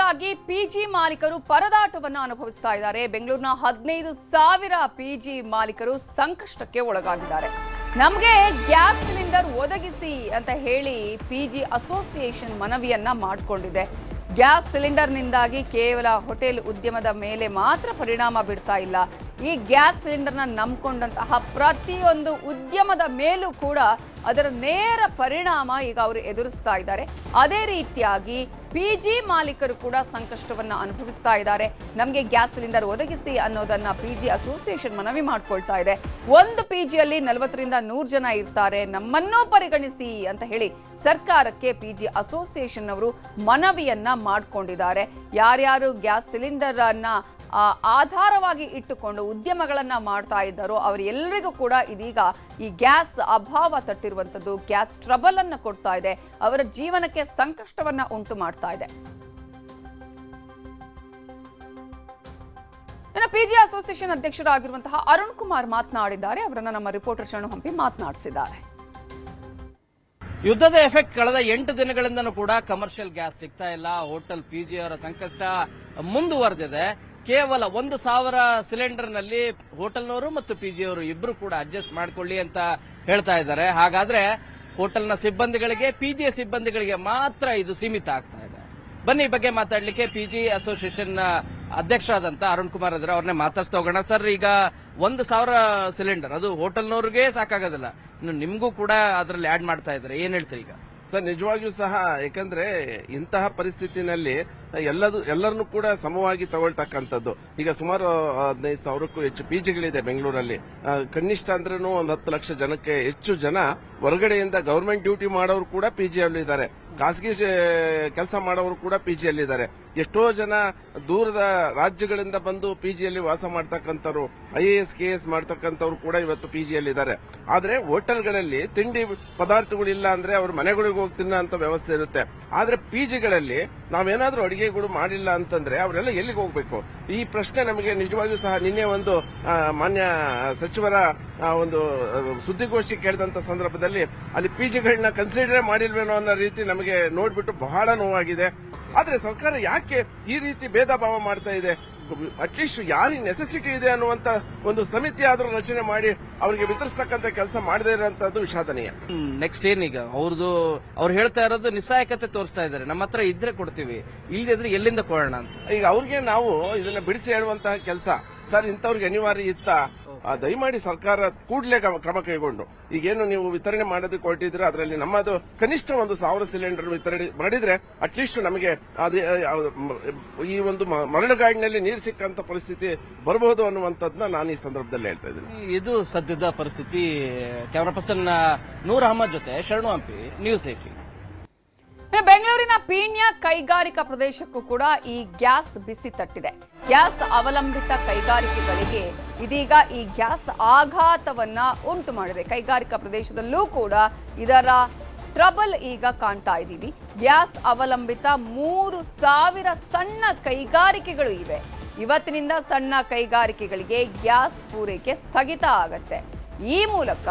ಗ್ಯಾಸ್ಗಾಗಿ PG ಮಾಲೀಕರು ಪರದಾಟವನ್ನು ಅನುಭವಿಸ್ತಾ ಇದ್ದಾರೆ. ಬೆಂಗಳೂರಿನ 15,000 ಪಿಜಿ ಮಾಲೀಕರು ಸಂಕಷ್ಟಕ್ಕೆ ಒಳಗಾಗಿದ್ದಾರೆ. ನಮಗೆ ಗ್ಯಾಸ್ ಸಿಲಿಂಡರ್ ಒದಗಿಸಿ ಅಂತ ಹೇಳಿ ಪಿಜಿ ಅಸೋಸಿಯೇಷನ್ ಮನವಿಯನ್ನ ಮಾಡಿಕೊಂಡಿದೆ. ಗ್ಯಾಸ್ ಸಿಲಿಂಡರ್ನಿಂದಾಗಿ ಕೇವಲ ಹೋಟೆಲ್ ಉದ್ಯಮದ ಮೇಲೆ ಮಾತ್ರ ಪರಿಣಾಮ ಬೀರ್ತಾ ಇಲ್ಲ, ಈ ಗ್ಯಾಸ್ ಸಿಲಿಂಡರ್ನ ನಂಬಿಕೊಂಡಂತಹ ಪ್ರತಿಯೊಂದು ಉದ್ಯಮದ ಮೇಲೂ ಕೂಡ ಅದರ ನೇರ ಪರಿಣಾಮ ಈಗ ಅವರು ಎದುರಿಸ್ತಾ ಇದ್ದಾರೆ. ಅದೇ ರೀತಿಯಾಗಿ ಪಿಜಿ ಮಾಲೀಕರು ಕೂಡ ಸಂಕಷ್ಟವನ್ನ ಅನುಭವಿಸ್ತಾ ಇದ್ದಾರೆ. ನಮಗೆ ಗ್ಯಾಸ್ ಸಿಲಿಂಡರ್ ಒದಗಿಸಿ ಅನ್ನೋದನ್ನ ಪಿಜಿ ಅಸೋಸಿಯೇಷನ್ ಮನವಿ ಮಾಡ್ಕೊಳ್ತಾ ಇದೆ. ಒಂದು ಪಿಜಿಯಲ್ಲಿ 40ರಿಂದ 100 ಜನ ಇರ್ತಾರೆ, ನಮ್ಮನ್ನೂ ಪರಿಗಣಿಸಿ ಅಂತ ಹೇಳಿ ಸರ್ಕಾರಕ್ಕೆ ಪಿಜಿ ಅಸೋಸಿಯೇಷನ್ ಅವರು ಮನವಿಯನ್ನ ಮಾಡಿಕೊಂಡಿದ್ದಾರೆ. ಯಾರ್ಯಾರು ಗ್ಯಾಸ್ ಸಿಲಿಂಡರ್ ಅನ್ನ ಆಧಾರವಾಗಿ ಇಟ್ಟುಕೊಂಡು ಉದ್ಯಮಗಳನ್ನ ಮಾಡ್ತಾ ಇದ್ದಾರೋ ಅವರೆಲ್ಲರಿಗೂ ಕೂಡ ಇದೀಗ ಈ ಗ್ಯಾಸ್ ಅಭಾವ ತಟ್ಟಿರುವಂತದ್ದು ಗ್ಯಾಸ್ ಟ್ರಬಲ್ ಅನ್ನು ಕೊಡ್ತಾ ಇದೆ, ಅವರ ಜೀವನಕ್ಕೆ ಸಂಕಷ್ಟವನ್ನ ಉಂಟು ಮಾಡ್ತಾ ಇದೆ. ಇನ್ನು ಪಿಜಿ ಅಸೋಸಿಯೇಷನ್ ಅಧ್ಯಕ್ಷರಾಗಿರುವಂತಹ ಅರುಣ್ ಕುಮಾರ್ ಮಾತನಾಡಿದ್ದಾರೆ. ಅವರನ್ನ ನಮ್ಮ ರಿಪೋರ್ಟರ್ ಶರಣು ಹಂಪಿ ಮಾತನಾಡಿಸಿದ್ದಾರೆ. ಯುದ್ಧದ ಎಫೆಕ್ಟ್ ಕಳೆದ 8 ದಿನಗಳಿಂದನೂ ಕೂಡ ಕಮರ್ಷಿಯಲ್ ಗ್ಯಾಸ್ ಸಿಗ್ತಾ ಇಲ್ಲ. ಹೋಟೆಲ್ ಪಿಜಿ ಅವರ ಸಂಕಷ್ಟ ಮುಂದುವರೆದಿದೆ. ಕೇವಲ 1,000 ಸಿಲಿಂಡರ್ ನಲ್ಲಿ ಹೋಟೆಲ್ನವರು ಮತ್ತು ಪಿಜಿಯವರು ಇಬ್ರು ಕೂಡ ಅಡ್ಜಸ್ಟ್ ಮಾಡ್ಕೊಳ್ಳಿ ಅಂತ ಹೇಳ್ತಾ ಇದ್ದಾರೆ. ಹಾಗಾದ್ರೆ ಹೋಟೆಲ್ನ ಸಿಬ್ಬಂದಿಗಳಿಗೆ, ಪಿಜಿಯ ಸಿಬ್ಬಂದಿಗಳಿಗೆ ಮಾತ್ರ ಇದು ಸೀಮಿತ ಆಗ್ತಾ ಇದೆ. ಬನ್ನಿ ಈ ಬಗ್ಗೆ ಮಾತಾಡ್ಲಿಕ್ಕೆ ಪಿಜಿ ಅಸೋಸಿಯೇಷನ್ ಅಧ್ಯಕ್ಷರಾದಂತ ಅರುಣ್ ಕುಮಾರ್ ಇದ್ದಾರೆ, ಅವ್ರನ್ನೇ ಮಾತಾಡ್ತಾ ಹೋಗೋಣ. ಸರ್, ಈಗ 1,000 ಸಿಲಿಂಡರ್ ಅದು ಹೋಟೆಲ್ನವ್ರಿಗೆ ಸಾಕಾಗೋದಿಲ್ಲ, ಇನ್ನು ನಿಮ್ಗೂ ಕೂಡ ಅದರಲ್ಲಿ ಆಡ್ ಮಾಡ್ತಾ ಇದ್ದಾರೆ, ಏನ್ ಹೇಳ್ತೀರಿ ಈಗ? ಸರ್, ನಿಜವಾಗಿಯೂ ಸಹ, ಯಾಕಂದ್ರೆ ಇಂತಹ ಪರಿಸ್ಥಿತಿನಲ್ಲಿ ಎಲ್ಲರನ್ನು ಕೂಡ ಸಮವಾಗಿ ತಗೊಳ್ತಕ್ಕಂಥದ್ದು. ಈಗ ಸುಮಾರು 15,000ಕ್ಕೂ ಹೆಚ್ಚು ಪಿಜಿಗಳಿದೆ ಬೆಂಗಳೂರಲ್ಲಿ. ಕನಿಷ್ಠ ಅಂದ್ರೂ 10 ಲಕ್ಷ ಜನಕ್ಕೆ ಹೆಚ್ಚು ಜನ ಹೊರಗಡೆಯಿಂದ ಗವರ್ಮೆಂಟ್ ಡ್ಯೂಟಿ ಮಾಡೋರು ಕೂಡ ಪಿಜಿಯಲ್ಲಿದ್ದಾರೆ, ಖಾಸಗಿ ಕೆಲಸ ಮಾಡೋರು ಕೂಡ ಪಿಜಿಯಲ್ಲಿದ್ದಾರೆ. ಎಷ್ಟೋ ಜನ ದೂರದ ರಾಜ್ಯಗಳಿಂದ ಬಂದು ಪಿಜಿಯಲ್ಲಿ ವಾಸ ಮಾಡ್ತಕ್ಕಂಥವ್ರು, IAS KS ಮಾಡ್ತಕ್ಕಂಥವ್ರು ಕೂಡ ಇವತ್ತು ಪಿಜಿಯಲ್ಲಿದ್ದಾರೆ. ಆದ್ರೆ ಹೋಟೆಲ್ಗಳಲ್ಲಿ ತಿಂಡಿ ಪದಾರ್ಥಗಳಿಲ್ಲ ಅಂದ್ರೆ ಅವ್ರ ಮನೆಗಳಿಗೆ ಹೋಗಿ ತಿನ್ನೋ ವ್ಯವಸ್ಥೆ ಇರುತ್ತೆ. ಆದ್ರೆ ಪಿಜಿಗಳಲ್ಲಿ ನಾವೇನಾದ್ರೂ ಅಡಿಗೆಗಳು ಮಾಡಿಲ್ಲ ಅಂತಂದ್ರೆ ಅವರೆಲ್ಲ ಎಲ್ಲಿಗೆ ಹೋಗ್ಬೇಕು? ಈ ಪ್ರಶ್ನೆ ನಮಗೆ ನಿಜವಾಗಿಯೂ ಸಹ ನಿನ್ನೆ ಒಂದು ಮಾನ್ಯ ಸಚಿವರ ಒಂದು ಸುದ್ದಿಗೋಷ್ಠಿ ಕೇಳಿದಂತ ಸಂದರ್ಭದಲ್ಲಿ ಅಲ್ಲಿ ಪಿಜಿಗಳನ್ನ ಕನ್ಸಿಡರ್ ಮಾಡಿಲ್ವೇನೋ ಅನ್ನೋ ರೀತಿ ನಮಗೆ ನೋಡ್ಬಿಟ್ಟು ಬಹಳ ನೋವಾಗಿದೆ. ಆದ್ರೆ ಸರ್ಕಾರ ಯಾಕೆ ಈ ರೀತಿ ಭೇದ ಭಾವ ಮಾಡ್ತಾ ಇದೆ? ಅಟ್ಲೀಸ್ಟ್ ಯಾರಿಗೆ ನೆಸೆಸಿಟಿ ಇದೆ ಅನ್ನುವಂತ ಒಂದು ಸಮಿತಿ ಆದ್ರೂ ರಚನೆ ಮಾಡಿ ಅವರಿಗೆ ವಿತರಿಸತಕ್ಕಂತ ಕೆಲಸ ಮಾಡದೇ ಇರುವಂತದ್ದು ವಿಷಾದನೀಯ. ನೆಕ್ಸ್ಟ್ ಏನೀಗ ಅವ್ರು ಹೇಳ್ತಾ ಇರೋದು ನಿಸ್ಸಹಾಯಕತೆ ತೋರಿಸ್ತಾ ಇದ್ದಾರೆ, ನಮ್ಮ ಹತ್ರ ಇದ್ರೆ ಕೊಡ್ತೀವಿ, ಇಲ್ಲದಿದ್ರೆ ಎಲ್ಲಿಂದ ಕೊಡೋಣ ಅಂತ. ಈಗ ಅವ್ರಿಗೆ ನಾವು ಇದನ್ನ ಬಿಡಿಸಿ ಹೇಳುವಂತಹ ಕೆಲಸ, ಸರ್ ಇಂಥವ್ರಿಗೆ ಅನಿವಾರ್ಯ ಇತ್ತ, ದಯಮಾಡಿ ಸರ್ಕಾರ ಕೂಡಲೇ ಕ್ರಮ ಕೈಗೊಂಡು ಈಗೇನು ನೀವು ವಿತರಣೆ ಮಾಡೋದಕ್ಕೆ ಹೊರಟಿದ್ರೆ ಅದರಲ್ಲಿ ನಮ್ಮದು ಕನಿಷ್ಠ 1,000 ಸಿಲಿಂಡರ್ ವಿತರಣೆ ಮಾಡಿದ್ರೆ ಅಟ್ಲೀಸ್ಟ್ ನಮಗೆ ಈ ಒಂದು ಮರಳುಗಾಡಿನಲ್ಲಿ ನೀರು ಸಿಕ್ಕಂತ ಪರಿಸ್ಥಿತಿ ಬರಬಹುದು ಅನ್ನುವಂಥದ್ದನ್ನ ನಾನು ಈ ಸಂದರ್ಭದಲ್ಲಿ ಹೇಳ್ತಾ ಇದ್ದೀನಿ. ಇದು ಸದ್ಯದ ಪರಿಸ್ಥಿತಿ. ಕ್ಯಾಮರಾ ಪರ್ಸನ್ ನೂರ್ ಅಹಮದ್ ಜೊತೆ ಶರಣು ಹಂಪಿ, ನ್ಯೂಸ್ 18. ಬೆಂಗಳೂರಿನ ಪೀಣ್ಯ ಕೈಗಾರಿಕಾ ಪ್ರದೇಶಕ್ಕೂ ಕೂಡ ಈ ಗ್ಯಾಸ್ ಬಿಸಿ ತಟ್ಟಿದೆ. ಗ್ಯಾಸ್ ಅವಲಂಬಿತ ಕೈಗಾರಿಕೆಗಳಿಗೆ ಇದೀಗ ಈ ಗ್ಯಾಸ್ ಆಘಾತವನ್ನ ಉಂಟು ಮಾಡಿದೆ. ಕೈಗಾರಿಕಾ ಪ್ರದೇಶದಲ್ಲೂ ಕೂಡ ಇದರ ಟ್ರಬಲ್ ಈಗ ಕಾಣ್ತಾ ಇದ್ದೀವಿ. ಗ್ಯಾಸ್ ಅವಲಂಬಿತ 3,000 ಸಣ್ಣ ಕೈಗಾರಿಕೆಗಳು ಇವೆ. ಇವತ್ತಿನಿಂದ ಸಣ್ಣ ಕೈಗಾರಿಕೆಗಳಿಗೆ ಗ್ಯಾಸ್ ಪೂರೈಕೆ ಸ್ಥಗಿತ ಆಗತ್ತೆ. ಈ ಮೂಲಕ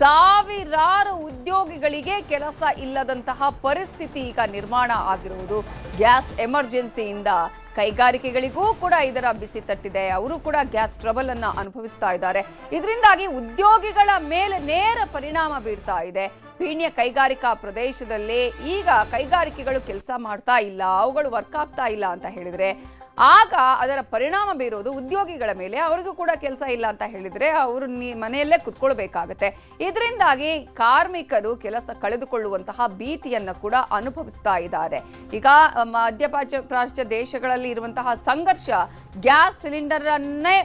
ಸಾವಿರಾರು ಉದ್ಯೋಗಿಗಳಿಗೆ ಕೆಲಸ ಇಲ್ಲದಂತಹ ಪರಿಸ್ಥಿತಿ ಈಗ ನಿರ್ಮಾಣ ಆಗಿರುವುದು. ಗ್ಯಾಸ್ ಎಮರ್ಜೆನ್ಸಿಯಿಂದ ಕೈಗಾರಿಕೆಗಳಿಗೂ ಕೂಡ ಇದರ ಬಿಸಿ ತಟ್ಟಿದೆ. ಅವರು ಕೂಡ ಗ್ಯಾಸ್ ಟ್ರಬಲ್ ಅನ್ನ ಅನುಭವಿಸ್ತಾ ಇದ್ದಾರೆ. ಇದರಿಂದಾಗಿ ಉದ್ಯೋಗಿಗಳ ಮೇಲೆ ನೇರ ಪರಿಣಾಮ ಬೀರ್ತಾ ಇದೆ. ಪೀಣ್ಯ ಕೈಗಾರಿಕಾ ಪ್ರದೇಶದಲ್ಲಿ ಈಗ ಕೈಗಾರಿಕೆಗಳು ಕೆಲಸ ಮಾಡ್ತಾ ಇಲ್ಲ, ಅವುಗಳು ವರ್ಕ್ ಆಗ್ತಾ ಇಲ್ಲ ಅಂತ ಹೇಳಿದ್ರೆ ಆಗ ಅದರ ಪರಿಣಾಮ ಬೀರೋದು ಉದ್ಯೋಗಿಗಳ ಮೇಲೆ. ಅವರಿಗೂ ಕೂಡ ಕೆಲಸ ಇಲ್ಲ ಅಂತ ಹೇಳಿದ್ರೆ ಅವರು ಮನೆಯಲ್ಲೇ ಕುತ್ಕೊಳ್ಬೇಕಾಗತ್ತೆ. ಇದರಿಂದಾಗಿ ಕಾರ್ಮಿಕರು ಕೆಲಸ ಕಳೆದುಕೊಳ್ಳುವಂತಹ ಭೀತಿಯನ್ನು ಕೂಡ ಅನುಭವಿಸ್ತಾ ಇದ್ದಾರೆ. ಈಗ ಮಧ್ಯಪ್ರಾಚ್ಯ ದೇಶಗಳಲ್ಲಿ ಇರುವಂತಹ ಸಂಘರ್ಷ ಗ್ಯಾಸ್ ಸಿಲಿಂಡರ್ ಅನ್ನೇ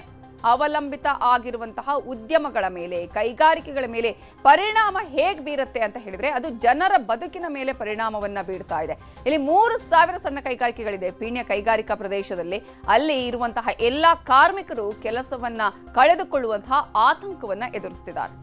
ಅವಲಂಬಿತ ಆಗಿರುವಂತಹ ಉದ್ಯಮಗಳ ಮೇಲೆ, ಕೈಗಾರಿಕೆಗಳ ಮೇಲೆ ಪರಿಣಾಮ ಹೇಗೆ ಬೀರುತ್ತೆ ಅಂತ ಹೇಳಿದ್ರೆ ಅದು ಜನರ ಬದುಕಿನ ಮೇಲೆ ಪರಿಣಾಮವನ್ನ ಬೀರ್ತಾ ಇದೆ. ಇಲ್ಲಿ 3,000 ಸಣ್ಣ ಕೈಗಾರಿಕೆಗಳಿದೆ ಪೀಣ್ಯ ಕೈಗಾರಿಕಾ ಪ್ರದೇಶದಲ್ಲಿ. ಅಲ್ಲಿ ಇರುವಂತಹ ಎಲ್ಲಾ ಕಾರ್ಮಿಕರು ಕೆಲಸವನ್ನ ಕಳೆದುಕೊಳ್ಳುವಂತಹ ಆತಂಕವನ್ನ ಎದುರಿಸುತ್ತಿದ್ದಾರೆ.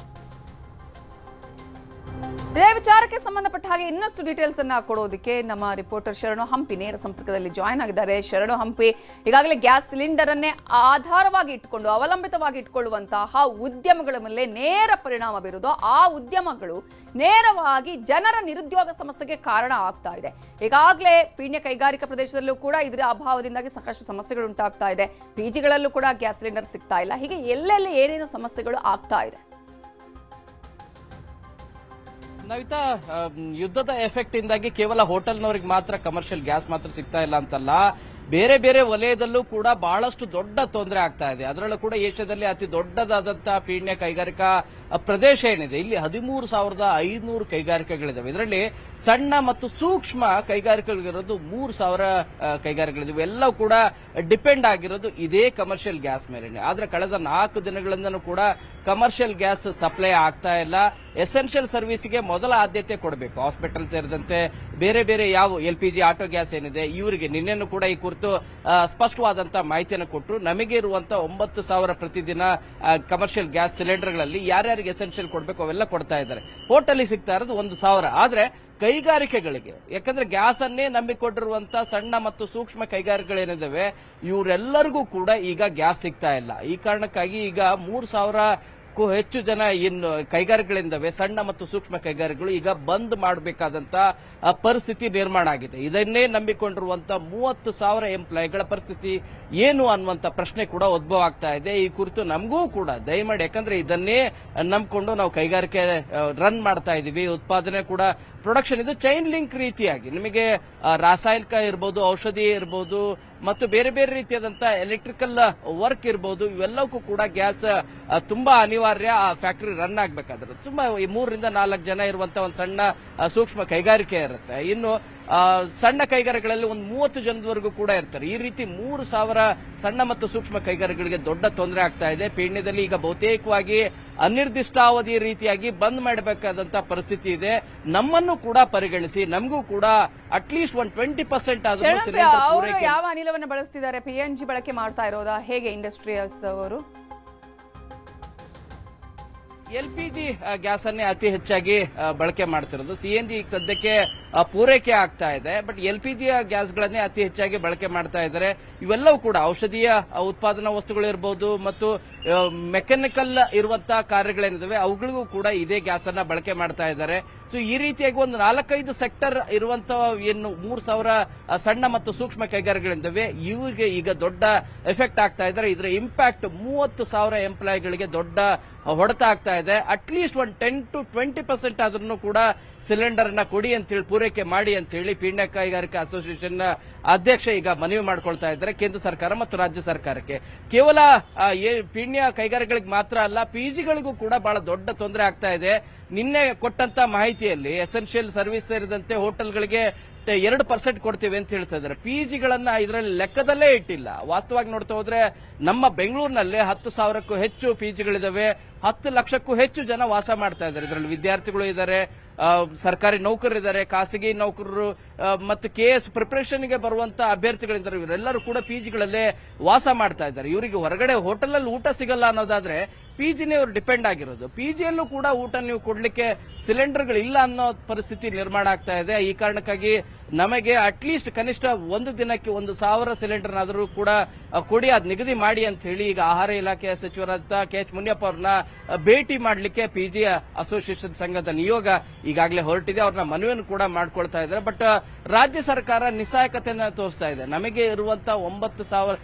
ಇದೇ ವಿಚಾರಕ್ಕೆ ಸಂಬಂಧಪಟ್ಟ ಹಾಗೆ ಇನ್ನಷ್ಟು ಡೀಟೇಲ್ಸ್ ಅನ್ನ ಕೊಡೋದಕ್ಕೆ ನಮ್ಮ ರಿಪೋರ್ಟರ್ ಶರಣು ಹಂಪಿ ನೇರ ಸಂಪರ್ಕದಲ್ಲಿ ಜಾಯ್ನ್ ಆಗಿದ್ದಾರೆ. ಶರಣು ಹಂಪಿ, ಈಗಾಗಲೇ ಗ್ಯಾಸ್ ಸಿಲಿಂಡರ್ ಅನ್ನೇ ಆಧಾರವಾಗಿ ಇಟ್ಕೊಂಡು ಅವಲಂಬಿತವಾಗಿ ಇಟ್ಕೊಳ್ಳುವಂತಹ ಉದ್ಯಮಗಳ ಮೇಲೆ ನೇರ ಪರಿಣಾಮ ಬೀರುವುದು, ಆ ಉದ್ಯಮಗಳು ನೇರವಾಗಿ ಜನರ ನಿರುದ್ಯೋಗ ಸಮಸ್ಯೆಗೆ ಕಾರಣ ಆಗ್ತಾ ಇದೆ. ಈಗಾಗಲೇ ಪೀಣ್ಯ ಕೈಗಾರಿಕಾ ಪ್ರದೇಶದಲ್ಲೂ ಕೂಡ ಇದರ ಅಭಾವದಿಂದಾಗಿ ಸಾಕಷ್ಟು ಸಮಸ್ಯೆಗಳು ಉಂಟಾಗ್ತಾ ಇದೆ. ಪಿಜಿಗಳಲ್ಲೂ ಕೂಡ ಗ್ಯಾಸ್ ಸಿಲಿಂಡರ್ ಸಿಗ್ತಾ ಇಲ್ಲ. ಹೀಗೆ ಎಲ್ಲೆಲ್ಲಿ ಏನೇನು ಸಮಸ್ಯೆಗಳು ಆಗ್ತಾ ಇದೆ? ನವಿತಾ, ಯುದ್ಧದ ಎಫೆಕ್ಟ್ ಇಂದಾಗಿ ಕೇವಲ ಹೋಟೆಲ್ನವರಿಗೆ ಮಾತ್ರ ಕಮರ್ಷಿಯಲ್ ಗ್ಯಾಸ್ ಮಾತ್ರ ಸಿಗ್ತಾ ಇಲ್ಲ ಅಂತಲ್ಲ, ಬೇರೆ ಬೇರೆ ವಲಯದಲ್ಲೂ ಕೂಡ ಬಹಳಷ್ಟು ದೊಡ್ಡ ತೊಂದರೆ ಆಗ್ತಾ ಇದೆ. ಅದರಲ್ಲೂ ಕೂಡ ಏಷ್ಯಾದಲ್ಲಿ ಅತಿ ದೊಡ್ಡದಾದಂತಹ ಪೀಣ್ಯ ಕೈಗಾರಿಕಾ ಪ್ರದೇಶ ಏನಿದೆ, ಇಲ್ಲಿ 13,500 ಕೈಗಾರಿಕೆಗಳಿದಾವೆ. ಇದರಲ್ಲಿ ಸಣ್ಣ ಮತ್ತು ಸೂಕ್ಷ್ಮ ಕೈಗಾರಿಕೆಗಳಿರೋದು 3,000 ಕೈಗಾರಿಕೆಗಳಿವೆ. ಎಲ್ಲವೂ ಕೂಡ ಡಿಪೆಂಡ್ ಆಗಿರೋದು ಇದೇ ಕಮರ್ಷಿಯಲ್ ಗ್ಯಾಸ್ ಮೇಲೆ. ಆದ್ರೆ ಕಳೆದ 4 ದಿನಗಳಿಂದನೂ ಕೂಡ ಕಮರ್ಷಿಯಲ್ ಗ್ಯಾಸ್ ಸಪ್ಲೈ ಆಗ್ತಾ ಇಲ್ಲ. ಎಸೆನ್ಷಿಯಲ್ ಸರ್ವಿಸ್ಗೆ ಮೊದಲ ಆದ್ಯತೆ ಕೊಡಬೇಕು. ಹಾಸ್ಪಿಟಲ್ ಸೇರಿದಂತೆ ಬೇರೆ ಬೇರೆ ಯಾವ LPG ಆಟೋ ಗ್ಯಾಸ್ ಏನಿದೆ ಇವರಿಗೆ ನಿನ್ನೆನೂ ಕೂಡ ಈ ಕುರಿತು ಸ್ಪಷ್ಟವಾದಂತಹ ಮಾಹಿತಿಯನ್ನು ಕೊಟ್ಟರು. ನಮಗೆ ಇರುವಂತಹ 9,000 ಪ್ರತಿದಿನ ಕಮರ್ಷಿಯಲ್ ಗ್ಯಾಸ್ ಸಿಲಿಂಡರ್ಗಳಲ್ಲಿ ಯಾರ್ಯಾರಿಗೆ ಎಸೆನ್ಷಿಯಲ್ ಕೊಡಬೇಕು ಅವೆಲ್ಲ ಕೊಡ್ತಾ ಇದ್ದಾರೆ. ಹೋಟೆಲ್ ಸಿಗ್ತಾ ಇರೋದು 1,000. ಆದ್ರೆ ಕೈಗಾರಿಕೆಗಳಿಗೆ, ಯಾಕಂದ್ರೆ ಗ್ಯಾಸ್ ಅನ್ನೇ ನಂಬಿಕೊಂಡಿರುವಂತಹ ಸಣ್ಣ ಮತ್ತು ಸೂಕ್ಷ್ಮ ಕೈಗಾರಿಕೆಗಳೇನಿದಾವೆ ಇವರೆಲ್ಲರಿಗೂ ಕೂಡ ಈಗ ಗ್ಯಾಸ್ ಸಿಗ್ತಾ ಇಲ್ಲ. ಈ ಕಾರಣಕ್ಕಾಗಿ ಈಗ 3,000ಕ್ಕೂ ಹೆಚ್ಚು ಜನ ಇನ್ನು ಕೈಗಾರಿಕೆಗಳಿಂದವೆ, ಸಣ್ಣ ಮತ್ತು ಸೂಕ್ಷ್ಮ ಕೈಗಾರಿಕೆಗಳು ಈಗ ಬಂದ್ ಮಾಡಬೇಕಾದಂತ ಪರಿಸ್ಥಿತಿ ನಿರ್ಮಾಣ ಆಗಿದೆ. ಇದನ್ನೇ ನಂಬಿಕೊಂಡಿರುವಂತಹ 30,000 ಎಂಪ್ಲಾಯಿಗಳ ಪರಿಸ್ಥಿತಿ ಏನು ಅನ್ನುವಂತ ಪ್ರಶ್ನೆ ಕೂಡ ಉದ್ಭವ ಆಗ್ತಾ ಇದೆ. ಈ ಕುರಿತು ನಮಗೂ ಕೂಡ ದಯಮಾಡಿ, ಯಾಕಂದ್ರೆ ಇದನ್ನೇ ನಂಬಿಕೊಂಡು ನಾವು ಕೈಗಾರಿಕೆ ರನ್ ಮಾಡ್ತಾ ಇದೀವಿ, ಉತ್ಪಾದನೆ ಕೂಡ ಪ್ರೊಡಕ್ಷನ್ ಇದು ಚೈನ್ ಲಿಂಕ್ ರೀತಿಯಾಗಿ ನಿಮಗೆ ರಾಸಾಯನಿಕ ಇರ್ಬೋದು, ಔಷಧಿ ಇರ್ಬೋದು ಮತ್ತು ಬೇರೆ ಬೇರೆ ರೀತಿಯಾದಂತಹ ಎಲೆಕ್ಟ್ರಿಕಲ್ ವರ್ಕ್ ಇರ್ಬೋದು, ಇವೆಲ್ಲಕ್ಕೂ ಕೂಡ ಗ್ಯಾಸ್ ತುಂಬಾ ಅನಿವಾರ್ಯ. ಆ ಫ್ಯಾಕ್ಟರಿ ರನ್ ಆಗ್ಬೇಕಾದ್ರೆ ತುಂಬಾ 3 ರಿಂದ 4 ಜನ ಇರುವಂತಹ ಒಂದು ಸಣ್ಣ ಸೂಕ್ಷ್ಮ ಕೈಗಾರಿಕೆ ಇರುತ್ತೆ. ಇನ್ನು ಸಣ್ಣ ಕೈಗಾರಿಕೆಗಳಲ್ಲಿ ಒಂದು 30 ಜನದವರೆಗೂ ಕೂಡ ಇರ್ತಾರೆ. ಈ ರೀತಿ 3,000 ಸಣ್ಣ ಮತ್ತು ಸೂಕ್ಷ್ಮ ಕೈಗಾರಿಕೆಗಳಿಗೆ ದೊಡ್ಡ ತೊಂದರೆ ಆಗ್ತಾ ಇದೆ. ಪೀಣ್ಯದಲ್ಲಿ ಈಗ ಬಹುತೇಕವಾಗಿ ಅನಿರ್ದಿಷ್ಟಾವಧಿ ರೀತಿಯಾಗಿ ಬಂದ್ ಮಾಡಬೇಕಾದಂತಹ ಪರಿಸ್ಥಿತಿ ಇದೆ. ನಮ್ಮನ್ನು ಕೂಡ ಪರಿಗಣಿಸಿ ನಮಗೂ ಕೂಡ ಅಟ್ಲೀಸ್ಟ್ 20% ಅವರು ಯಾವ ಅನಿಲವನ್ನು ಬಳಸ್ತಿದ್ದಾರೆ? PNG ಬಳಕೆ ಮಾಡ್ತಾ ಇರೋದಾ? ಹೇಗೆ ಇಂಡಸ್ಟ್ರಿಯಲ್ಸ್ ಅವರು? LPG ಗ್ಯಾಸ್ ಅನ್ನೇ ಅತಿ ಹೆಚ್ಚಾಗಿ ಬಳಕೆ ಮಾಡ್ತಿರೋದು. CNG ಈಗ ಸದ್ಯಕ್ಕೆ ಪೂರೈಕೆ ಆಗ್ತಾ ಇದೆ. ಬಟ್ LPG ಗ್ಯಾಸ್ಗಳನ್ನೇ ಅತಿ ಹೆಚ್ಚಾಗಿ ಬಳಕೆ ಮಾಡ್ತಾ ಇದ್ದಾರೆ. ಇವೆಲ್ಲವೂ ಕೂಡ ಔಷಧೀಯ ಉತ್ಪಾದನಾ ವಸ್ತುಗಳು ಇರಬಹುದು ಮತ್ತು ಮೆಕ್ಯಾನಿಕಲ್ ಇರುವಂತಹ ಕಾರ್ಯಗಳೇನಿದಾವೆ ಅವುಗಳಿಗೂ ಕೂಡ ಇದೇ ಗ್ಯಾಸ್ ಅನ್ನ ಬಳಕೆ ಮಾಡ್ತಾ ಇದ್ದಾರೆ. ಸೊ ಈ ರೀತಿಯಾಗಿ ಒಂದು 4-5 ಸೆಕ್ಟರ್ ಇರುವಂತಹ ಏನು 3,000 ಸಣ್ಣ ಮತ್ತು ಸೂಕ್ಷ್ಮ ಕೈಗಾರಿಕೆಗಳಿದ್ದಾವೆ ಇವರಿಗೆ ಈಗ ದೊಡ್ಡ ಎಫೆಕ್ಟ್ ಆಗ್ತಾ ಇದ್ದಾರೆ. ಇದರ ಇಂಪ್ಯಾಕ್ಟ್ 30,000 ಎಂಪ್ಲಾಯಿಗಳಿಗೆ ದೊಡ್ಡ ಹೊಡೆತ ಆಗ್ತಾ ಇದೆ. ಅಟ್ಲೀಸ್ಟ್ 10 to 20% ಆದ್ರೂ ಕೂಡ ಸಿಲಿಂಡರ್ ನ ಕೊಡಿ ಅಂತೇಳಿ, ಪೂರೈಕೆ ಮಾಡಿ ಅಂತ ಹೇಳಿ ಪೀಣ್ಯ ಕೈಗಾರಿಕಾ ಅಸೋಸಿಯೇಷನ್ ಅಧ್ಯಕ್ಷ ಈಗ ಮನವಿ ಮಾಡ್ಕೊಳ್ತಾ ಇದ್ದಾರೆ ಕೇಂದ್ರ ಸರ್ಕಾರ ಮತ್ತು ರಾಜ್ಯ ಸರ್ಕಾರಕ್ಕೆ. ಕೇವಲ ಪೀಣ್ಯ ಕೈಗಾರಿಕೆಗಳಿಗೆ ಮಾತ್ರ ಅಲ್ಲ, ಪಿಜಿಗಳಿಗೂ ಕೂಡ ಬಹಳ ದೊಡ್ಡ ತೊಂದರೆ ಆಗ್ತಾ ಇದೆ. ನಿನ್ನೆ ಕೊಟ್ಟಂತ ಮಾಹಿತಿಯಲ್ಲಿ ಎಸೆನ್ಷಿಯಲ್ ಸರ್ವಿಸ್ ಸೇರಿದಂತೆ ಹೋಟೆಲ್ಗಳಿಗೆ 2% ಕೊಡ್ತೀವಿ ಅಂತ ಹೇಳ್ತಾ ಇದ್ದಾರೆ. ಪಿಜಿಗಳನ್ನ ಇದರಲ್ಲಿ ಲೆಕ್ಕದಲ್ಲೇ ಇಟ್ಟಿಲ್ಲ. ವಾಸ್ತವವಾಗಿ ನೋಡ್ತಾ ಹೋದ್ರೆ ನಮ್ಮ ಬೆಂಗಳೂರಿನಲ್ಲಿ 10,000ಕ್ಕೂ ಹೆಚ್ಚು ಪಿಜಿಗಳಿದಾವೆ. 10 ಲಕ್ಷಕ್ಕೂ ಹೆಚ್ಚು ಜನ ವಾಸ ಮಾಡ್ತಾ ಇದ್ದಾರೆ. ಇದರಲ್ಲಿ ವಿದ್ಯಾರ್ಥಿಗಳು ಇದ್ದಾರೆ, ಸರ್ಕಾರಿ ನೌಕರರಿದ್ದಾರೆ, ಖಾಸಗಿ ನೌಕರರು ಮತ್ತು KS ಪ್ರಿಪರೇಷನ್ಗೆ ಬರುವಂತ ಅಭ್ಯರ್ಥಿಗಳಿದ್ದಾರೆ. ಇವರೆಲ್ಲರೂ ಕೂಡ ಪಿಜಿಗಳಲ್ಲೇ ವಾಸ ಮಾಡ್ತಾ ಇದ್ದಾರೆ. ಇವರಿಗೆ ಹೊರಗಡೆ ಹೋಟೆಲ್ ಅಲ್ಲಿ ಊಟ ಸಿಗಲ್ಲ ಅನ್ನೋದಾದ್ರೆ ಪಿಜಿನೇ ಇವರು ಡಿಪೆಂಡ್ ಆಗಿರೋದು. ಪಿಜಿಯಲ್ಲೂ ಕೂಡ ಊಟ ನೀವು ಕೊಡ್ಲಿಕ್ಕೆ ಸಿಲಿಂಡರ್ಗಳು ಇಲ್ಲ ಅನ್ನೋ ಪರಿಸ್ಥಿತಿ ನಿರ್ಮಾಣ ಆಗ್ತಾ ಇದೆ. ಈ ಕಾರಣಕ್ಕಾಗಿ ನಮಗೆ ಅಟ್ಲೀಸ್ಟ್ ಕನಿಷ್ಠ ಒಂದು ದಿನಕ್ಕೆ 1,000 ಸಿಲಿಂಡರ್ನಾದರೂ ಕೂಡ ಕೊಡಿ, ಅದ್ ನಿಗದಿ ಮಾಡಿ ಅಂತ ಹೇಳಿ ಈಗ ಆಹಾರ ಇಲಾಖೆಯ ಸಚಿವರಾದ KH ಮುನಿಯಪ್ಪ ಅವ್ರನ್ನ ಭೇಟಿ ಮಾಡಲಿಕ್ಕೆ PG ಅಸೋಸಿಯೇಷನ್ ಸಂಘದ ನಿಯೋಗ ಈಗಾಗಲೇ ಹೊರಟಿದೆ. ಅವ್ರನ್ನ ಮನವಿಯನ್ನು ಕೂಡ ಮಾಡ್ಕೊಳ್ತಾ ಇದ್ದಾರೆ. ಬಟ್ ರಾಜ್ಯ ಸರ್ಕಾರ ನಿಸ್ಸಹಾಯಕತೆಯನ್ನು ತೋರಿಸ್ತಾ ಇದೆ. ನಮಗೆ ಇರುವಂತಹ 9,000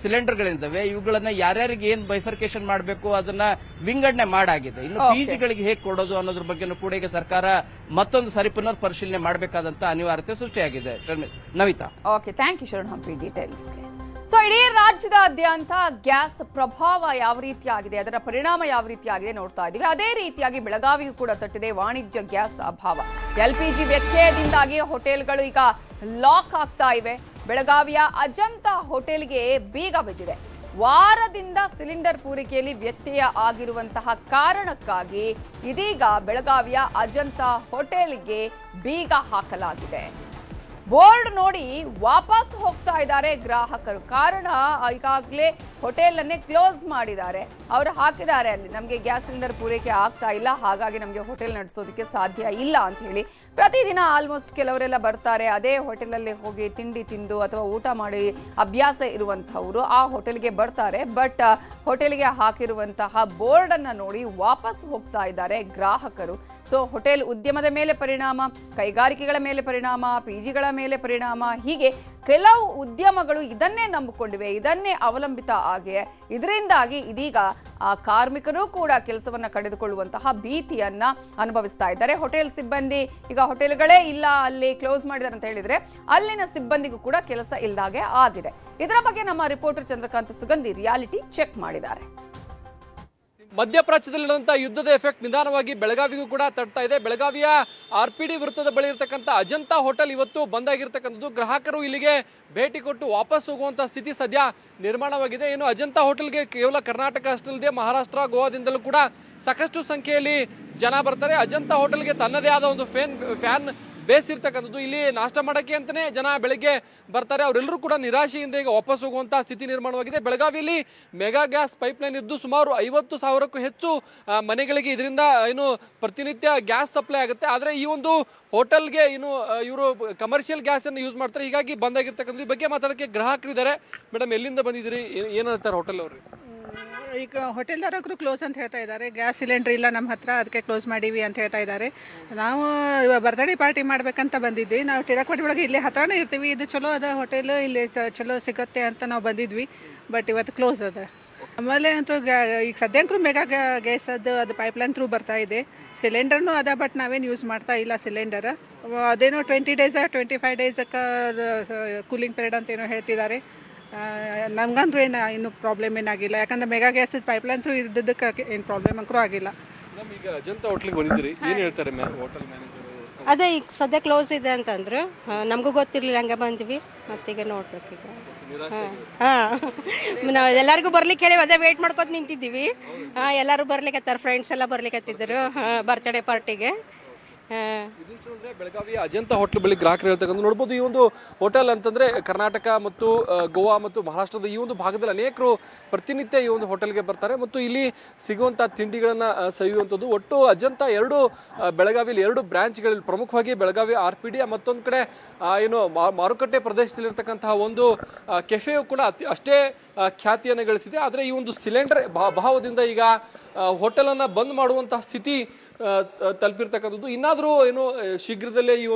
ಸಿಲಿಂಡರ್ಗಳಿದ್ದಾವೆ, ಇವುಗಳನ್ನ ಯಾರ್ಯಾರಿಗೆ ಏನ್ ಬೈಫರ್ಕೇಶನ್ ಮಾಡಬೇಕು ಅದನ್ನ ವಿಂಗಡಣೆ ಮಾಡಾಗಿದೆ. ಇನ್ನು ಪಿಜಿಗಳಿಗೆ ಹೇಗೆ ಕೊಡೋದು ಅನ್ನೋದ್ರ ಬಗ್ಗೆ ಕೂಡ ಈಗ ಸರ್ಕಾರ ಮತ್ತೊಂದು ಸರಿ ಪುನರ್ ಪರಿಶೀಲನೆ ಮಾಡಬೇಕಾದಂತ ಅನಿವಾರ್ಯತೆ ಸೃಷ್ಟಿಯಾಗಿದೆ. Navitha, okay, thank you Sharan Hampi ಡೀಟೇಲ್ಸ್ಗೆ. ಸೊ ಇಡೀ ರಾಜ್ಯದಾದ್ಯಂತ ಗ್ಯಾಸ್ ಪ್ರಭಾವ ಯಾವ ರೀತಿಯಾಗಿದೆ, ಅದರ ಪರಿಣಾಮ ಯಾವ ರೀತಿಯಾಗಿದೆ ನೋಡ್ತಾ ಇದ್ದೀವಿ. ಅದೇ ರೀತಿಯಾಗಿ ಬೆಳಗಾವಿಗೂ ಕೂಡ ತಟ್ಟಿದೆ ವಾಣಿಜ್ಯ ಗ್ಯಾಸ್ ಅಭಾವ. LPG ವ್ಯತ್ಯಯದಿಂದಾಗಿ ಹೋಟೆಲ್ಗಳು ಈಗ ಲಾಕ್ ಆಗ್ತಾ ಇವೆ. ಬೆಳಗಾವಿಯ ಅಜಂತ ಹೋಟೆಲ್ಗೆ ಬೀಗ ಬಿದ್ದಿದೆ. ವಾರದಿಂದ ಸಿಲಿಂಡರ್ ಪೂರೈಕೆಯಲ್ಲಿ ವ್ಯತ್ಯಯ ಆಗಿರುವಂತಹ ಕಾರಣಕ್ಕಾಗಿ ಇದೀಗ ಬೆಳಗಾವಿಯ ಅಜಂತ ಹೋಟೆಲ್ಗೆ ಬೀಗ ಹಾಕಲಾಗಿದೆ. ಬೋರ್ಡ್ ನೋಡಿ ವಾಪಸ್ ಹೋಗ್ತಾ ಇದ್ದಾರೆ ಗ್ರಾಹಕರು. ಕಾರಣ ಈಗಾಗಲೇ ಹೋಟೆಲ್ ಅನ್ನೇ ಕ್ಲೋಸ್ ಮಾಡಿದ್ದಾರೆ. ಅವರು ಹಾಕಿದ್ದಾರೆ ಅಲ್ಲಿ ನಮಗೆ ಗ್ಯಾಸ್ ಸಿಲಿಂಡರ್ ಪೂರೈಕೆ ಆಗ್ತಾ ಇಲ್ಲ, ಹಾಗಾಗಿ ನಮಗೆ ಹೋಟೆಲ್ ನಡೆಸೋದಕ್ಕೆ ಸಾಧ್ಯ ಇಲ್ಲ ಅಂತ ಹೇಳಿ. ಪ್ರತಿದಿನ ಆಲ್ಮೋಸ್ಟ್ ಕೆಲವರೆಲ್ಲ ಬರ್ತಾರೆ, ಅದೇ ಹೋಟೆಲಲ್ಲಿ ಹೋಗಿ ತಿಂಡಿ ತಿಂದು ಅಥವಾ ಊಟ ಮಾಡಿ ಅಭ್ಯಾಸ ಇರುವಂತಹವರು ಆ ಹೋಟೆಲ್ಗೆ ಬರ್ತಾರೆ. ಬಟ್ ಹೋಟೆಲ್ಗೆ ಹಾಕಿರುವಂತಹ ಬೋರ್ಡ್ ಅನ್ನ ನೋಡಿ ವಾಪಸ್ ಹೋಗ್ತಾ ಇದ್ದಾರೆ ಗ್ರಾಹಕರು. ಸೊ ಹೋಟೆಲ್ ಉದ್ಯಮದ ಮೇಲೆ ಪರಿಣಾಮ, ಕೈಗಾರಿಕೆಗಳ ಮೇಲೆ ಪರಿಣಾಮ, ಪಿಜಿಗಳ ಮೇಲೆ ಪರಿಣಾಮ, ಹೀಗೆ ಕೆಲವು ಉದ್ಯಮಗಳು ಇದನ್ನೇ ನಂಬಿಕೊಂಡಿವೆ, ಇದನ್ನೇ ಅವಲಂಬಿತ ಆಗಿದೆ. ಇದರಿಂದಾಗಿ ಇದೀಗ ಆ ಕಾರ್ಮಿಕರು ಕೂಡ ಕೆಲಸವನ್ನ ಕಳೆದುಕೊಳ್ಳುವಂತಹ ಭೀತಿಯನ್ನ ಅನುಭವಿಸ್ತಾ ಇದ್ದಾರೆ. ಹೋಟೆಲ್ ಸಿಬ್ಬಂದಿ ಈಗ ಹೋಟೆಲ್ಗಳೇ ಇಲ್ಲ, ಅಲ್ಲಿ ಕ್ಲೋಸ್ ಮಾಡಿದ್ದಾರೆ ಅಂತ ಹೇಳಿದ್ರೆ ಅಲ್ಲಿನ ಸಿಬ್ಬಂದಿಗೂ ಕೂಡ ಕೆಲಸ ಇಲ್ಲದಾಗೆ ಆಗಿದೆ. ಇದರ ಬಗ್ಗೆ ನಮ್ಮ ರಿಪೋರ್ಟರ್ ಚಂದ್ರಕಾಂತ್ ಸುಗಂಧಿ ರಿಯಾಲಿಟಿ ಚೆಕ್ ಮಾಡಿದ್ದಾರೆ. ಮಧ್ಯಪ್ರಾಚ್ಯದಲ್ಲಿ ನಡೆದಂತಹ ಯುದ್ಧದ ಎಫೆಕ್ಟ್ ನಿಧಾನವಾಗಿ ಬೆಳಗಾವಿಗೂ ಕೂಡ ತಡ್ತಾ ಇದೆ. ಬೆಳಗಾವಿಯ RPD ವೃತ್ತದ ಬಳಿ ಇರತಕ್ಕಂಥ ಅಜಂತಾ ಹೋಟೆಲ್ ಇವತ್ತು ಬಂದಾಗಿರ್ತಕ್ಕಂಥದ್ದು. ಗ್ರಾಹಕರು ಇಲ್ಲಿಗೆ ಭೇಟಿ ಕೊಟ್ಟು ವಾಪಸ್ ಹೋಗುವಂತಹ ಸ್ಥಿತಿ ಸದ್ಯ ನಿರ್ಮಾಣವಾಗಿದೆ. ಏನು ಅಜಂತಾ ಹೋಟೆಲ್ಗೆ ಕೇವಲ ಕರ್ನಾಟಕ ಅಷ್ಟಲ್ಲದೆ ಮಹಾರಾಷ್ಟ್ರ, ಗೋವಾದಿಂದಲೂ ಕೂಡ ಸಾಕಷ್ಟು ಸಂಖ್ಯೆಯಲ್ಲಿ ಜನ ಬರ್ತಾರೆ. ಅಜಂತಾ ಹೋಟೆಲ್ಗೆ ತನ್ನದೇ ಆದ ಒಂದು ಫ್ಯಾನ್ ಬೇಸ್ ಇರ್ತಕ್ಕಂಥದ್ದು. ಇಲ್ಲಿ ನಾಷ್ಟ ಮಾಡೋಕ್ಕೆ ಅಂತಲೇ ಜನ ಬೆಳಗ್ಗೆ ಬರ್ತಾರೆ. ಅವರೆಲ್ಲರೂ ಕೂಡ ನಿರಾಶೆಯಿಂದ ಈಗ ವಾಪಸ್ ಹೋಗುವಂತಹ ಸ್ಥಿತಿ ನಿರ್ಮಾಣವಾಗಿದೆ. ಬೆಳಗಾವಿಯಲ್ಲಿ ಮೆಗಾ ಗ್ಯಾಸ್ ಪೈಪ್ಲೈನ್ ಇದ್ದು ಸುಮಾರು 50,000ಕ್ಕೂ ಹೆಚ್ಚು ಮನೆಗಳಿಗೆ ಇದರಿಂದ ಏನು ಪ್ರತಿನಿತ್ಯ ಗ್ಯಾಸ್ ಸಪ್ಲೈ ಆಗುತ್ತೆ. ಆದರೆ ಈ ಒಂದು ಹೋಟೆಲ್ಗೆ ಇನ್ನು ಇವರು ಕಮರ್ಷಿಯಲ್ ಗ್ಯಾಸ್ ಅನ್ನು ಯೂಸ್ ಮಾಡ್ತಾರೆ, ಹೀಗಾಗಿ ಬಂದಾಗಿರ್ತಕ್ಕಂಥ. ಈ ಬಗ್ಗೆ ಮಾತಾಡೋಕ್ಕೆ ಗ್ರಾಹಕರಿದ್ದಾರೆ. ಮೇಡಮ್, ಎಲ್ಲಿಂದ ಬಂದಿದ್ದೀರಿ, ಏನು ಹೇಳ್ತಾರೆ ಹೋಟೆಲ್ ಅವರು? ಈಗ ಹೋಟೆಲ್ದಾರರು ಕ್ಲೋಸ್ ಅಂತ ಹೇಳ್ತಾ ಇದ್ದಾರೆ. ಗ್ಯಾಸ್ ಸಿಲಿಂಡರ್ ಇಲ್ಲ ನಮ್ಮ ಹತ್ರ, ಅದಕ್ಕೆ ಕ್ಲೋಸ್ ಮಾಡೀವಿ ಅಂತ ಹೇಳ್ತಾ ಇದ್ದಾರೆ. ನಾವು ಬರ್ತ್ಡೇ ಪಾರ್ಟಿ ಮಾಡ್ಬೇಕಂತ ಬಂದಿದ್ವಿ. ನಾವು ಟಿಳಕವಾಡಿ ಒಳಗೆ ಇಲ್ಲಿ ಹತ್ರನೇ ಇರ್ತೀವಿ, ಇದು ಚಲೋ ಅದ ಹೋಟೆಲ್, ಇಲ್ಲಿ ಚಲೋ ಸಿಗುತ್ತೆ ಅಂತ ನಾವು ಬಂದಿದ್ವಿ. ಬಟ್ ಇವತ್ತು ಕ್ಲೋಸ್ ಅದ. ಆಮೇಲೆ ಅಂತೂ ಈಗ ಸದ್ಯಂಕರು ಮೆಗಾ ಗ್ಯಾಸ್ ಅದು ಪೈಪ್ಲೈನ್ ಥ್ರೂ ಬರ್ತಾ ಇದೆ. ಸಿಲಿಂಡರ್ನೂ ಅದ, ಬಟ್ ನಾವೇನು ಯೂಸ್ ಮಾಡ್ತಾ ಇಲ್ಲ ಸಿಲಿಂಡರ್. ಅದೇನೋ 20 ಡೇಸ್ 25 ಡೇಸಕ್ಕೆ ಕೂಲಿಂಗ್ ಪೀರಿಯಡ್ ಅಂತ ಏನೋ ಹೇಳ್ತಿದ್ದಾರೆ. ನಮ್ಗಂತೂ ಇನ್ನೂ ಪ್ರಾಬ್ಲಮ್ ಏನಾಗಿಲ್ಲ, ಯಾಕಂದ್ರೆ ಮೆಗಾ ಗ್ಯಾಸ್ ಪೈಪ್ಲೈನ್ ಥ್ರೂ ಇದ್ದಕ್ಕೆ ಏನು ಪ್ರಾಬ್ಲಮ್ ಅಂತೂ ಆಗಿಲ್ಲ. ಈಗ ಅಜಂತಾ ಹೋಟ್ಲಿಗೆ ಬಂದಿದ್ದೀರಿ, ಏನು ಹೇಳ್ತಾರೆ ಹೋಟೆಲ್ ಮ್ಯಾನೇಜರ್? ಅದೇ ಈಗ ಸದ್ಯ ಕ್ಲೋಸ್ ಇದೆ ಅಂತಂದ್ರು, ನಮಗೂ ಗೊತ್ತಿರಲಿಲ್ಲ, ಹಂಗೆ ಬಂದ್ವಿ. ಮತ್ತೀಗ ನೋಡ್ಬೇಕೀಗ. ನಾವು ಎಲ್ಲರಿಗೂ ಬರ್ಲಿಕ್ಕೆ ಹೇಳಿ ಅದೇ ವೇಟ್ ಮಾಡ್ಕೊತ ನಿಂತಿದ್ದೀವಿ. ಎಲ್ಲರೂ ಬರ್ಲಿಕ್ಕತ್ತಾರ, ಫ್ರೆಂಡ್ಸ್ ಎಲ್ಲ ಬರ್ಲಿಕ್ಕತ್ತಿದ್ರು ಬರ್ತ್ಡೇ ಪಾರ್ಟಿಗೆ. ಬೆಳಗಾವಿಯ ಅಜಂತಾ ಹೋಟೆಲ್ ಬಳಿ ಗ್ರಾಹಕರು ಹೇಳ್ತಕ್ಕಂಥ ನೋಡ್ಬೋದು. ಈ ಒಂದು ಹೋಟೆಲ್ ಅಂತಂದ್ರೆ ಕರ್ನಾಟಕ ಮತ್ತು ಗೋವಾ ಮತ್ತು ಮಹಾರಾಷ್ಟ್ರದ ಈ ಒಂದು ಭಾಗದಲ್ಲಿ ಅನೇಕರು ಪ್ರತಿನಿತ್ಯ ಈ ಒಂದು ಹೋಟೆಲ್ಗೆ ಬರ್ತಾರೆ ಮತ್ತು ಇಲ್ಲಿ ಸಿಗುವಂತಹ ತಿಂಡಿಗಳನ್ನ ಸವಿಯುವಂಥದ್ದು. ಒಟ್ಟು ಅಜಂತಾ ಬೆಳಗಾವಿಯಲ್ಲಿ 2 ಬ್ರಾಂಚ್ಗಳಲ್ಲಿ, ಪ್ರಮುಖವಾಗಿ ಬೆಳಗಾವಿ RPD, ಮತ್ತೊಂದು ಕಡೆ ಏನು ಮಾರುಕಟ್ಟೆ ಪ್ರದೇಶದಲ್ಲಿರ್ತಕ್ಕಂತಹ ಒಂದು ಕೆಫೆಯು ಕೂಡ ಅಷ್ಟೇ ಖ್ಯಾತಿಯನ್ನು ಗಳಿಸಿದೆ. ಆದರೆ ಈ ಒಂದು ಸಿಲಿಂಡರ್ ಅಭಾವದಿಂದ ಈಗ ಹೋಟೆಲನ್ನು ಬಂದ್ ಮಾಡುವಂತಹ ಸ್ಥಿತಿ ತಲುಪಿರ್ತಕ್ಕಂಥದ್ದು. ಇನ್ನಾದರೂ ಏನು ಶೀಘ್ರದಲ್ಲೇ ಈ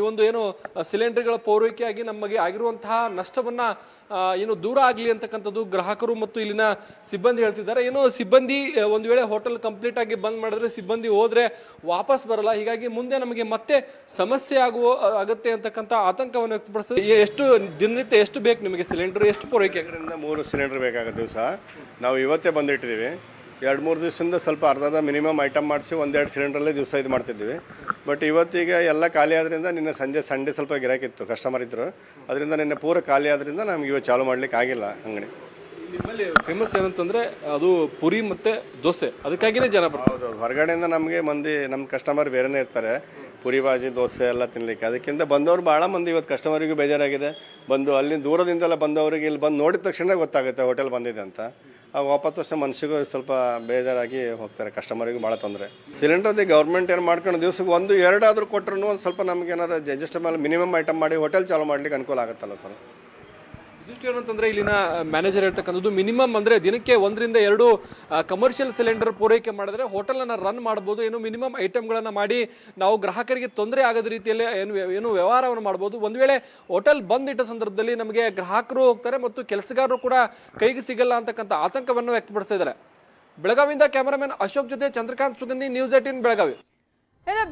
ಒಂದು ಏನು ಸಿಲಿಂಡರ್ಗಳ ಪೂರೈಕೆಯಾಗಿ ನಮಗೆ ಆಗಿರುವಂತಹ ನಷ್ಟವನ್ನ ಏನು ದೂರ ಆಗಲಿ ಅಂತಕ್ಕಂಥದ್ದು ಗ್ರಾಹಕರು ಮತ್ತು ಇಲ್ಲಿನ ಸಿಬ್ಬಂದಿ ಹೇಳ್ತಿದ್ದಾರೆ. ಏನು ಸಿಬ್ಬಂದಿ ಒಂದು ವೇಳೆ ಹೋಟೆಲ್ ಕಂಪ್ಲೀಟ್ ಆಗಿ ಬಂದ್ ಮಾಡಿದ್ರೆ ಸಿಬ್ಬಂದಿ ಹೋದ್ರೆ ವಾಪಸ್ ಬರಲ್ಲ, ಹೀಗಾಗಿ ಮುಂದೆ ನಮಗೆ ಮತ್ತೆ ಸಮಸ್ಯೆ ಆಗುತ್ತೆ ಅಂತಕ್ಕಂಥ ಆತಂಕವನ್ನು ವ್ಯಕ್ತಪಡಿಸಿದೆ. ಎಷ್ಟು ದಿನನಿತ್ಯ ಎಷ್ಟು ಬೇಕು ನಿಮಗೆ ಸಿಲಿಂಡರ್, ಎಷ್ಟು ಪೂರೈಕೆ? 3 ಸಿಲಿಂಡರ್ ಬೇಕಾಗುತ್ತೆ ದಿವಸ. ನಾವು ಇವತ್ತೇ ಬಂದಿಟ್ಟಿದ್ದೀವಿ. 2-3 ದಿವಸದಿಂದ ಸ್ವಲ್ಪ ಅರ್ಧ ಮಿನಿಮಮ್ ಐಟಮ್ ಮಾಡಿಸಿ 1-2 ಸಿಲಿಂಡ್ರಲ್ಲೇ ದಿವಸ ಇದು ಮಾಡ್ತಿದ್ವಿ. ಬಟ್ ಇವತ್ತೀಗ ಎಲ್ಲ ಖಾಲಿ ಆದ್ರಿಂದ ನಿನ್ನೆ ಸಂಡೆ ಸ್ವಲ್ಪ ಗಿರಾಕಿತ್ತು, ಕಸ್ಟಮರ್ ಇದ್ದರು, ಅದರಿಂದ ನಿನ್ನೆ ಪೂರ ಖಾಲಿ ಆದ್ರಿಂದ ನಮ್ಗೆ ಇವತ್ತು ಚಾಲು ಮಾಡ್ಲಿಕ್ಕೆ ಆಗಿಲ್ಲ ಅಂಗಡಿ. ನಿಮ್ಮಲ್ಲಿ ಫೇಮಸ್ ಏನಂತಂದ್ರೆ ಅದು ಪುರಿ ಮತ್ತೆ ದೋಸೆ, ಅದಕ್ಕಾಗಿನೇ ಜನ ಬರ್ತಾರೆ. ಹೌದು, ಹೊರಗಡೆಯಿಂದ ನಮಗೆ ನಮ್ಮ ಕಸ್ಟಮರ್ ಬೇರೆನೇ ಇರ್ತಾರೆ, ಪುರಿ ಬಾಜಿ ದೋಸೆ ಎಲ್ಲ ತಿನ್ಲಿಕ್ಕೆ. ಅದಕ್ಕಿಂತ ಬಂದವರು ಭಾಳ ಮಂದಿ ಇವತ್ತು ಕಸ್ಟಮರಿಗೂ ಬೇಜಾರಾಗಿದೆ. ಅಲ್ಲಿ ದೂರದಿಂದೆಲ್ಲ ಬಂದವರಿಗೆ ಇಲ್ಲಿ ಬಂದು ನೋಡಿದ ತಕ್ಷಣ ಗೊತ್ತಾಗುತ್ತೆ ಹೋಟೆಲ್ ಬಂದಿದೆ ಅಂತ. ವಾಪಸ್ ವರ್ಷ ಮನುಷ್ಯಗೂ ಸ್ವಲ್ಪ ಬೇಜಾರಾಗಿ ಹೋಗ್ತಾರೆ, ಕಸ್ಟಮರಿಗೂ ಭಾಳ ತೊಂದರೆ. ಸಿಲಿಂಡರ್ದು ಗೌರ್ಮೆಂಟ್ ಏನು ಮಾಡ್ಕೊಂಡು ದಿವ್ಸಕ್ಕೆ 1-2 ಆದರೂ ಕೊಟ್ಟರು ಒಂದು ಸ್ವಲ್ಪ ನಮ್ಗೆ ಏನಾರು ಅಡ್ಜಸ್ಟ್ ಮೇಲೆ ಮಿನಿಮಮ್ ಐಟಮ್ ಮಾಡಿ ಹೋಟೆಲ್ ಚಾಲು ಮಾಡ್ಲಿಕ್ಕೆ ಅನುಕೂಲ ಆಗುತ್ತಲ್ಲ ಸರ್. ಇದಿಷ್ಟು ಏನಂತಂದ್ರೆ ಇಲ್ಲಿನ ಮ್ಯಾನೇಜರ್ ಹೇಳ್ತಕ್ಕಂಥದ್ದು, ಮಿನಿಮಮ್ ಅಂದ್ರೆ ದಿನಕ್ಕೆ 1-2 ಕಮರ್ಷಿಯಲ್ ಸಿಲಿಂಡರ್ ಪೂರೈಕೆ ಮಾಡಿದ್ರೆ ಹೋಟೆಲನ್ನು ರನ್ ಮಾಡ್ಬೋದು. ಏನು ಮಿನಿಮಮ್ ಐಟಮ್ಗಳನ್ನು ಮಾಡಿ ನಾವು ಗ್ರಾಹಕರಿಗೆ ತೊಂದರೆ ಆಗದ ರೀತಿಯಲ್ಲಿ ಏನು ವ್ಯವಹಾರವನ್ನು ಮಾಡ್ಬೋದು. ಒಂದು ವೇಳೆ ಹೋಟೆಲ್ ಬಂದಿಟ್ಟ ಸಂದರ್ಭದಲ್ಲಿ ನಮಗೆ ಗ್ರಾಹಕರು ಹೋಗ್ತಾರೆ ಮತ್ತು ಕೆಲಸಗಾರರು ಕೂಡ ಕೈಗೆ ಸಿಗಲ್ಲ ಅಂತಕ್ಕಂಥ ಆತಂಕವನ್ನು ವ್ಯಕ್ತಪಡಿಸ್ತಾ ಇದ್ದಾರೆ. ಬೆಳಗಾವಿಯಿಂದ ಕ್ಯಾಮರಾಮನ್ ಅಶೋಕ್ ಜೊತೆ ಚಂದ್ರಕಾಂತ್ ಸುಗಂಧಿ, ನ್ಯೂಸ್ 18 ಬೆಳಗಾವಿ.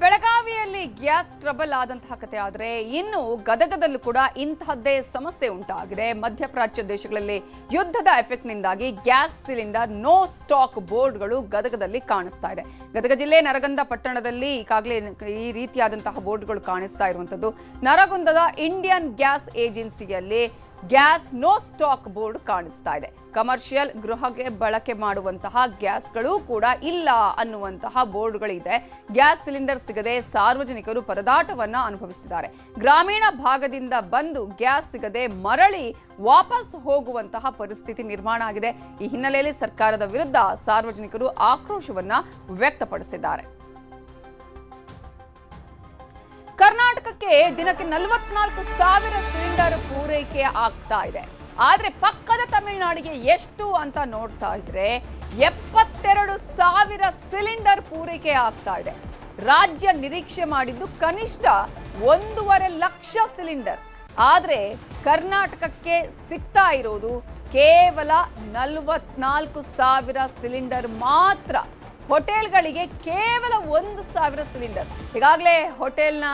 ಬೆಳಗಾವಿಯಲ್ಲಿ ಗ್ಯಾಸ್ ಟ್ರಬಲ್ ಆದಂತಹ ಕಥೆ ಆದರೆ ಇನ್ನು ಗದಗದಲ್ಲೂ ಕೂಡ ಇಂತಹದ್ದೇ ಸಮಸ್ಯೆ ಉಂಟಾಗಿದೆ. ಮಧ್ಯಪ್ರಾಚ್ಯ ದೇಶಗಳಲ್ಲಿ ಯುದ್ಧದ ಎಫೆಕ್ಟ್ನಿಂದಾಗಿ ಗ್ಯಾಸ್ ಸಿಲಿಂಡರ್ ನೋ ಸ್ಟಾಕ್ ಬೋರ್ಡ್ಗಳು ಗದಗದಲ್ಲಿ ಕಾಣಿಸ್ತಾ ಇದೆ. ಗದಗ ಜಿಲ್ಲೆ ನರಗುಂದ ಪಟ್ಟಣದಲ್ಲಿ ಈಗಾಗಲೇ ಈ ರೀತಿಯಾದಂತಹ ಬೋರ್ಡ್ಗಳು ಕಾಣಿಸ್ತಾ ಇರುವಂತದ್ದು. ನರಗುಂದದ ಇಂಡಿಯನ್ ಗ್ಯಾಸ್ ಏಜೆನ್ಸಿಯಲ್ಲಿ ಗ್ಯಾಸ್ ನೋ ಸ್ಟಾಕ್ ಬೋರ್ಡ್ ಕಾಣಿಸ್ತಾ ಇದೆ. ಕಮರ್ಷಿಯಲ್ ಗೃಹಕ್ಕೆ ಬಳಕೆ ಮಾಡುವಂತಹ ಗ್ಯಾಸ್ಗಳು ಕೂಡ ಇಲ್ಲ ಅನ್ನುವಂತಹ ಬೋರ್ಡ್ಗಳಿದೆ. ಗ್ಯಾಸ್ ಸಿಲಿಂಡರ್ ಸಿಗದೆ ಸಾರ್ವಜನಿಕರು ಪರದಾಟವನ್ನ ಅನುಭವಿಸುತ್ತಿದ್ದಾರೆ. ಗ್ರಾಮೀಣ ಭಾಗದಿಂದ ಬಂದು ಗ್ಯಾಸ್ ಸಿಗದೆ ಮರಳಿ ವಾಪಸ್ ಹೋಗುವಂತಹ ಪರಿಸ್ಥಿತಿ ನಿರ್ಮಾಣ ಆಗಿದೆ. ಈ ಹಿನ್ನೆಲೆಯಲ್ಲಿ ಸರ್ಕಾರದ ವಿರುದ್ಧ ಸಾರ್ವಜನಿಕರು ಆಕ್ರೋಶವನ್ನ ವ್ಯಕ್ತಪಡಿಸಿದ್ದಾರೆ. ಕರ್ನಾಟಕಕ್ಕೆ ದಿನಕ್ಕೆ 44,000 ಸಿಲಿಂಡರ್ ಪೂರೈಕೆ ಆಗ್ತಾ ಇದೆ. ಆದ್ರೆ ಪಕ್ಕದ ತಮಿಳುನಾಡಿಗೆ ಎಷ್ಟು ಅಂತ ನೋಡ್ತಾ ಇದ್ರೆ 72,000 ಸಿಲಿಂಡರ್ ಪೂರೈಕೆ ಆಗ್ತಾ ಇದೆ. ರಾಜ್ಯ ನಿರೀಕ್ಷೆ ಮಾಡಿದ್ದು ಕನಿಷ್ಠ 1.5 ಲಕ್ಷ ಸಿಲಿಂಡರ್. ಆದ್ರೆ ಕರ್ನಾಟಕಕ್ಕೆ ಸಿಗ್ತಾ ಇರೋದು ಕೇವಲ 44,000 ಸಿಲಿಂಡರ್ ಮಾತ್ರ. ಹೋಟೆಲ್ಗಳಿಗೆ ಕೇವಲ 1,000 ಸಿಲಿಂಡರ್. ಈಗಾಗಲೇ ಹೋಟೆಲ್ನ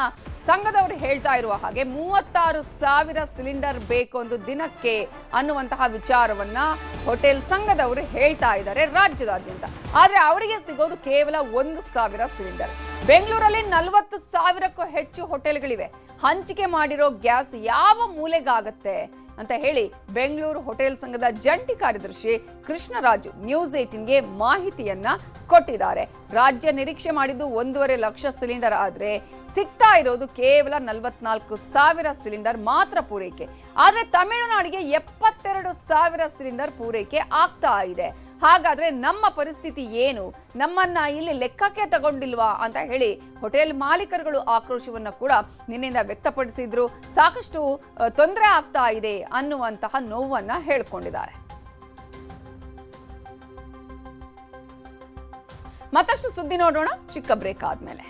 ಸಂಘದವರು ಹೇಳ್ತಾ ಇರುವ ಹಾಗೆ 36,000 ಸಿಲಿಂಡರ್ ಬೇಕು ಒಂದು ದಿನಕ್ಕೆ ಅನ್ನುವಂತಹ ವಿಚಾರವನ್ನ ಹೋಟೆಲ್ ಸಂಘದವರು ಹೇಳ್ತಾ ಇದ್ದಾರೆ ರಾಜ್ಯದಾದ್ಯಂತ. ಆದ್ರೆ ಅವರಿಗೆ ಸಿಗೋದು ಕೇವಲ 1,000 ಸಿಲಿಂಡರ್. ಬೆಂಗಳೂರಲ್ಲಿ 40,000ಕ್ಕೂ ಹೆಚ್ಚು ಹೋಟೆಲ್ಗಳಿವೆ. ಹಂಚಿಕೆ ಮಾಡಿರೋ ಗ್ಯಾಸ್ ಯಾವ ಮೂಲೆಗಾಗತ್ತೆ ಅಂತ ಹೇಳಿ ಬೆಂಗಳೂರು ಹೋಟೆಲ್ ಸಂಘದ ಜಂಟಿ ಕಾರ್ಯದರ್ಶಿ ಕೃಷ್ಣರಾಜು ನ್ಯೂಸ್ 18ಗೆ ಮಾಹಿತಿಯನ್ನ ಕೊಟ್ಟಿದ್ದಾರೆ. ರಾಜ್ಯ ನಿರೀಕ್ಷೆ ಮಾಡಿದ್ದು 1.5 ಲಕ್ಷ ಸಿಲಿಂಡರ್ ಆದ್ರೆ ಸಿಗ್ತಾ ಇರೋದು ಕೇವಲ 44,000 ಸಿಲಿಂಡರ್ ಮಾತ್ರ ಪೂರೈಕೆ. ಆದ್ರೆ ತಮಿಳುನಾಡಿಗೆ 72,000 ಸಿಲಿಂಡರ್ ಪೂರೈಕೆ ಆಗ್ತಾ ಇದೆ. ಹಾಗಾದ್ರೆ ನಮ್ಮ ಪರಿಸ್ಥಿತಿ ಏನು? ನಮ್ಮನ್ನ ಇಲ್ಲಿ ಲೆಕ್ಕಕ್ಕೆ ತಗೊಂಡಿಲ್ವಾ ಅಂತ ಹೇಳಿ ಹೋಟೆಲ್ ಮಾಲೀಕರುಗಳು ಆಕ್ರೋಶವನ್ನ ಕೂಡ ನಿನ್ನೆಯಿಂದ ವ್ಯಕ್ತಪಡಿಸಿದ್ರು. ಸಾಕಷ್ಟು ತೊಂದರೆ ಆಗ್ತಾ ಇದೆ ಅನ್ನುವಂತಹ ನೋವನ್ನ ಹೇಳ್ಕೊಂಡಿದ್ದಾರೆ. ಮತ್ತಷ್ಟು ಸುದ್ದಿ ನೋಡೋಣ ಚಿಕ್ಕ ಬ್ರೇಕ್ ಆದ್ಮೇಲೆ.